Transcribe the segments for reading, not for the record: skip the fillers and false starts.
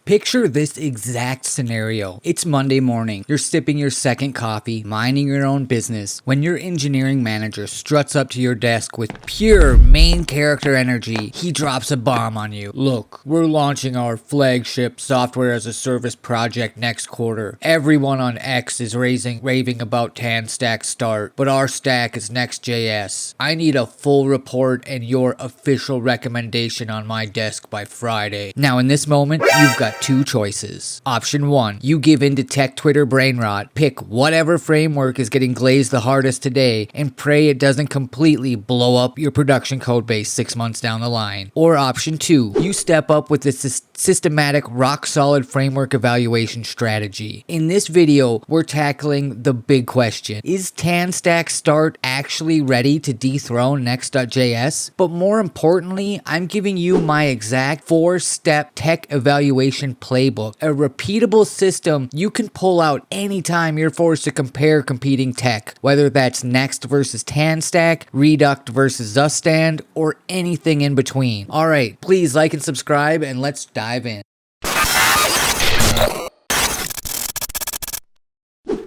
Picture this exact scenario. It's Monday morning. You're sipping your second coffee, minding your own business, when your engineering manager struts up to your desk with pure main character energy. He drops a bomb on you. Look, we're launching our flagship software as a service project next quarter. Everyone on X is raving about TanStack Start, but our stack is Next.js. I need a full report and your official recommendation on my desk by Friday. Now in this moment, you've got two choices. Option 1, you give in to tech Twitter brain rot, pick whatever framework is getting glazed the hardest today, and pray it doesn't completely blow up your production code base 6 months down the line. Or option 2, you step up with a systematic, rock-solid framework evaluation strategy. In this video, we're tackling the big question. Is TanStack Start actually ready to dethrone Next.js? But more importantly, I'm giving you my exact 4-step tech evaluation playbook, a repeatable system you can pull out anytime you're forced to compare competing tech, whether that's Next versus TanStack, Reduct versus Zustand, or anything in between. Alright, please like and subscribe and let's dive in.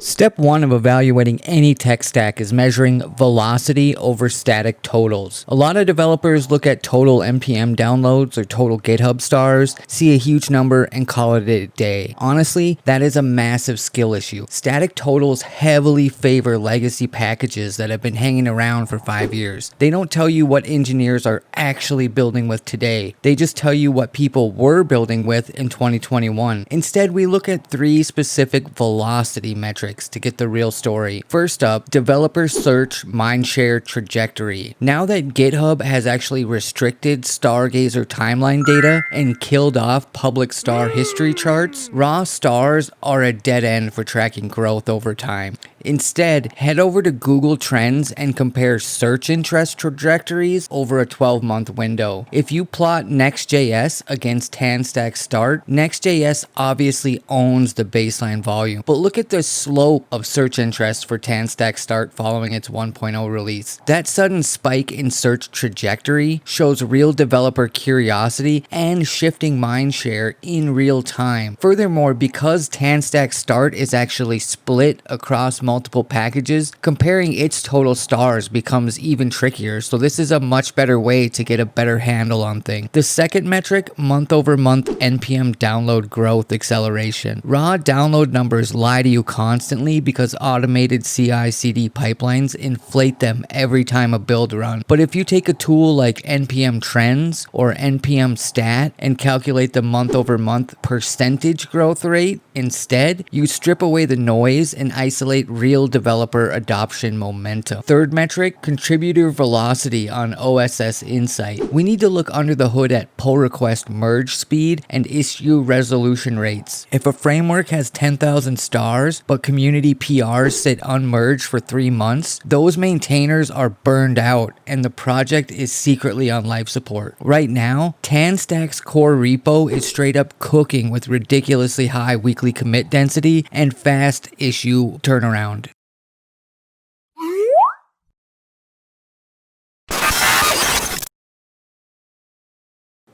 Step 1 of evaluating any tech stack is measuring velocity over static totals. A lot of developers look at total NPM downloads or total GitHub stars, see a huge number, and call it a day. Honestly, that is a massive skill issue. Static totals heavily favor legacy packages that have been hanging around for 5 years. They don't tell you what engineers are actually building with today. They just tell you what people were building with in 2021. Instead, we look at 3 specific velocity metrics to get the real story. First up, developer search mindshare trajectory. Now that GitHub has actually restricted Stargazer timeline data and killed off public star history charts, raw stars are a dead end for tracking growth over time. Instead, head over to Google Trends and compare search interest trajectories over a 12-month window. If you plot Next.js against TanStack Start, Next.js obviously owns the baseline volume, but look at the slope of search interest for TanStack Start following its 1.0 release. That sudden spike in search trajectory shows real developer curiosity and shifting mindshare in real time. Furthermore, because TanStack Start is actually split across multiple packages, comparing its total stars becomes even trickier, so this is a much better way to get a better handle on things. The second metric, month over month NPM download growth acceleration. Raw download numbers lie to you constantly because automated CI/CD pipelines inflate them every time a build run. But if you take a tool like NPM Trends or NPM Stat and calculate the month over month percentage growth rate instead, you strip away the noise and isolate real developer adoption momentum. Third metric, contributor velocity on OSS Insight. We need to look under the hood at pull request merge speed and issue resolution rates. If a framework has 10,000 stars, but community PRs sit unmerged for 3 months, those maintainers are burned out and the project is secretly on life support. Right now, TanStack's core repo is straight up cooking with ridiculously high weekly commit density and fast issue turnaround.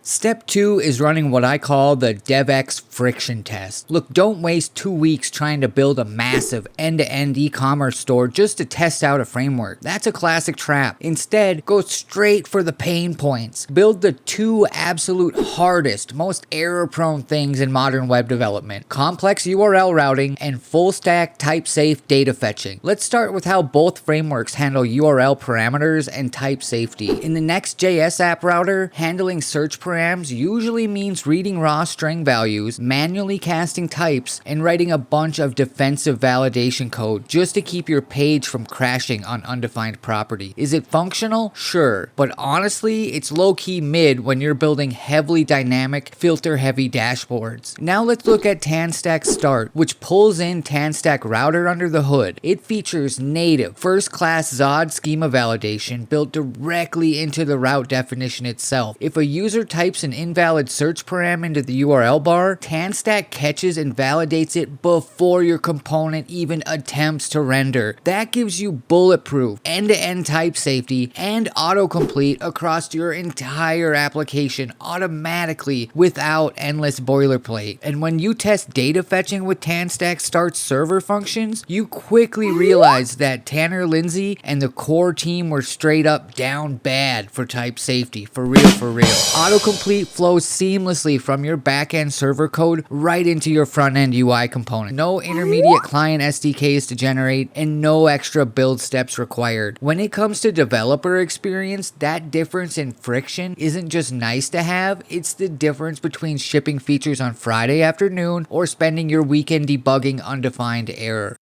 Step 2 is running what I call the DevX friction test. Look, don't waste 2 weeks trying to build a massive end-to-end e-commerce store just to test out a framework. That's a classic trap. Instead, go straight for the pain points. Build the 2 absolute hardest, most error-prone things in modern web development: complex URL routing and full-stack type-safe data fetching. Let's start with how both frameworks handle URL parameters and type safety. In the Next.js app router, handling search parameters usually means reading raw string values, manually casting types, and writing a bunch of defensive validation code just to keep your page from crashing on undefined property. Is it functional? Sure, but honestly, it's low-key mid when you're building heavily dynamic, filter-heavy dashboards. Now let's look at TanStack Start, which pulls in TanStack Router under the hood. It features native, first-class Zod schema validation built directly into the route definition itself. If a user types types an invalid search param into the URL bar, TanStack catches and validates it before your component even attempts to render. That gives you bulletproof, end-to-end type safety and autocomplete across your entire application automatically without endless boilerplate. And when you test data fetching with TanStack Start server functions, you quickly realize that Tanner Lindsay and the core team were straight up down bad for type safety. For real, for real. Autocomplete flows seamlessly from your backend server code right into your front-end UI component. No intermediate client SDKs to generate and no extra build steps required. When it comes to developer experience, that difference in friction isn't just nice to have, it's the difference between shipping features on Friday afternoon or spending your weekend debugging undefined error.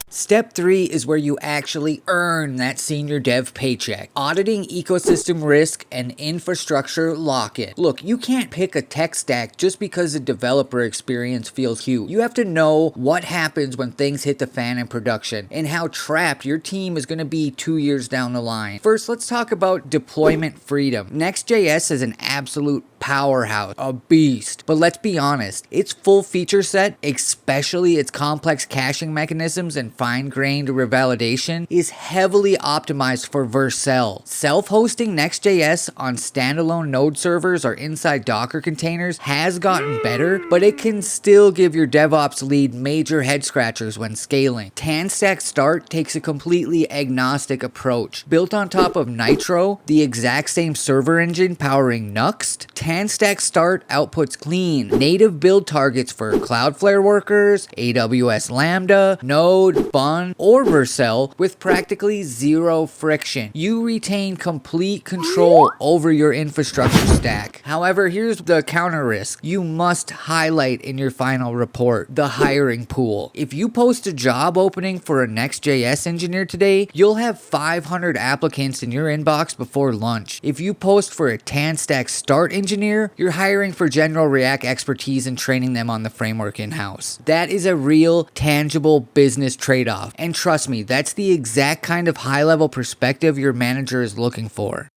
Step 3 is where you actually earn that senior dev paycheck. Auditing ecosystem risk and infrastructure lock-in. Look, you can't pick a tech stack just because the developer experience feels cute. You have to know what happens when things hit the fan in production and how trapped your team is going to be 2 years down the line. First, let's talk about deployment freedom. Next.js is an absolute powerhouse, a beast. But let's be honest, its full feature set, especially its complex caching mechanisms and fine-grained revalidation, is heavily optimized for Vercel. Self-hosting Next.js on standalone node servers or inside Docker containers has gotten better, but it can still give your DevOps lead major head scratchers when scaling. TanStack Start takes a completely agnostic approach. Built on top of Nitro, the exact same server engine powering Nuxt, TanStack Start outputs clean, native build targets for Cloudflare workers, AWS Lambda, Node, Bun, or Vercel with practically zero friction. You retain complete control over your infrastructure stack. However, here's the counter risk you must highlight in your final report: the hiring pool. If you post a job opening for a Next.js engineer today, you'll have 500 applicants in your inbox before lunch. If you post for a TanStack Start engineer, you're hiring for general React expertise and training them on the framework in-house. That is a real, tangible business trade-off. And trust me, that's the exact kind of high-level perspective your manager is looking for.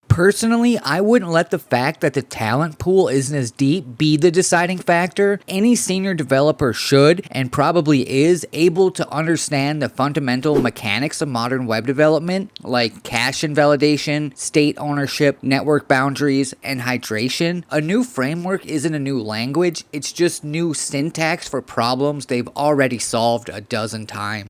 Personally, I wouldn't let the fact that the talent pool isn't as deep be the deciding factor. Any senior developer should, and probably is, able to understand the fundamental mechanics of modern web development, like cache invalidation, state ownership, network boundaries, and hydration. A new framework isn't a new language, it's just new syntax for problems they've already solved a dozen times.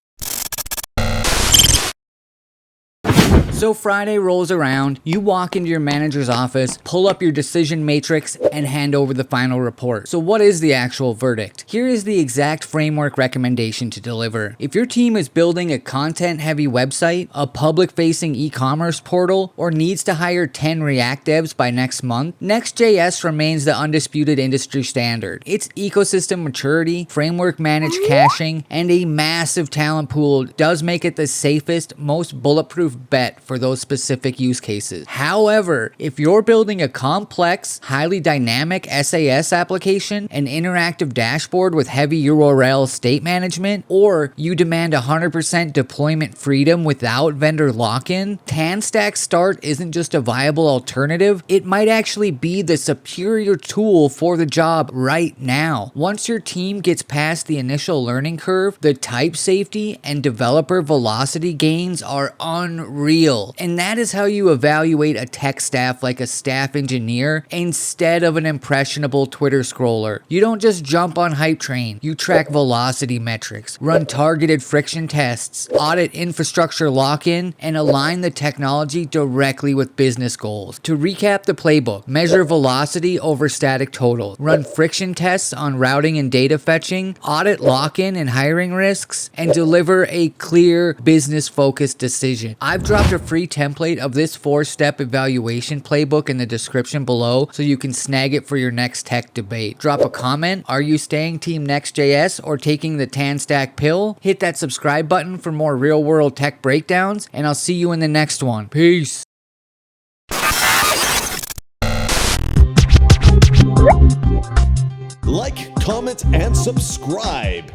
So Friday rolls around, you walk into your manager's office, pull up your decision matrix, and hand over the final report. So what is the actual verdict? Here is the exact framework recommendation to deliver. If your team is building a content-heavy website, a public-facing e-commerce portal, or needs to hire 10 React devs by next month, Next.js remains the undisputed industry standard. Its ecosystem maturity, framework-managed caching, and a massive talent pool does make it the safest, most bulletproof bet for those specific use cases. However, if you're building a complex, highly dynamic SAS application, an interactive dashboard with heavy URL state management, or you demand 100% deployment freedom without vendor lock-in, TanStack Start isn't just a viable alternative, it might actually be the superior tool for the job right now. Once your team gets past the initial learning curve, the type safety and developer velocity gains are unreal. And that is how you evaluate a tech staff like a staff engineer instead of an impressionable Twitter scroller. You don't just jump on hype train, you track velocity metrics, run targeted friction tests, audit infrastructure lock-in, and align the technology directly with business goals. To recap the playbook: measure velocity over static total, run friction tests on routing and data fetching, audit lock-in and hiring risks, and deliver a clear business-focused decision. I've dropped a free template of this 4-step evaluation playbook in the description below so you can snag it for your next tech debate. Drop a comment. Are you staying Team Next.js or taking the TanStack pill? Hit that subscribe button for more real-world tech breakdowns, and I'll see you in the next one. Peace. Like, comment, and subscribe.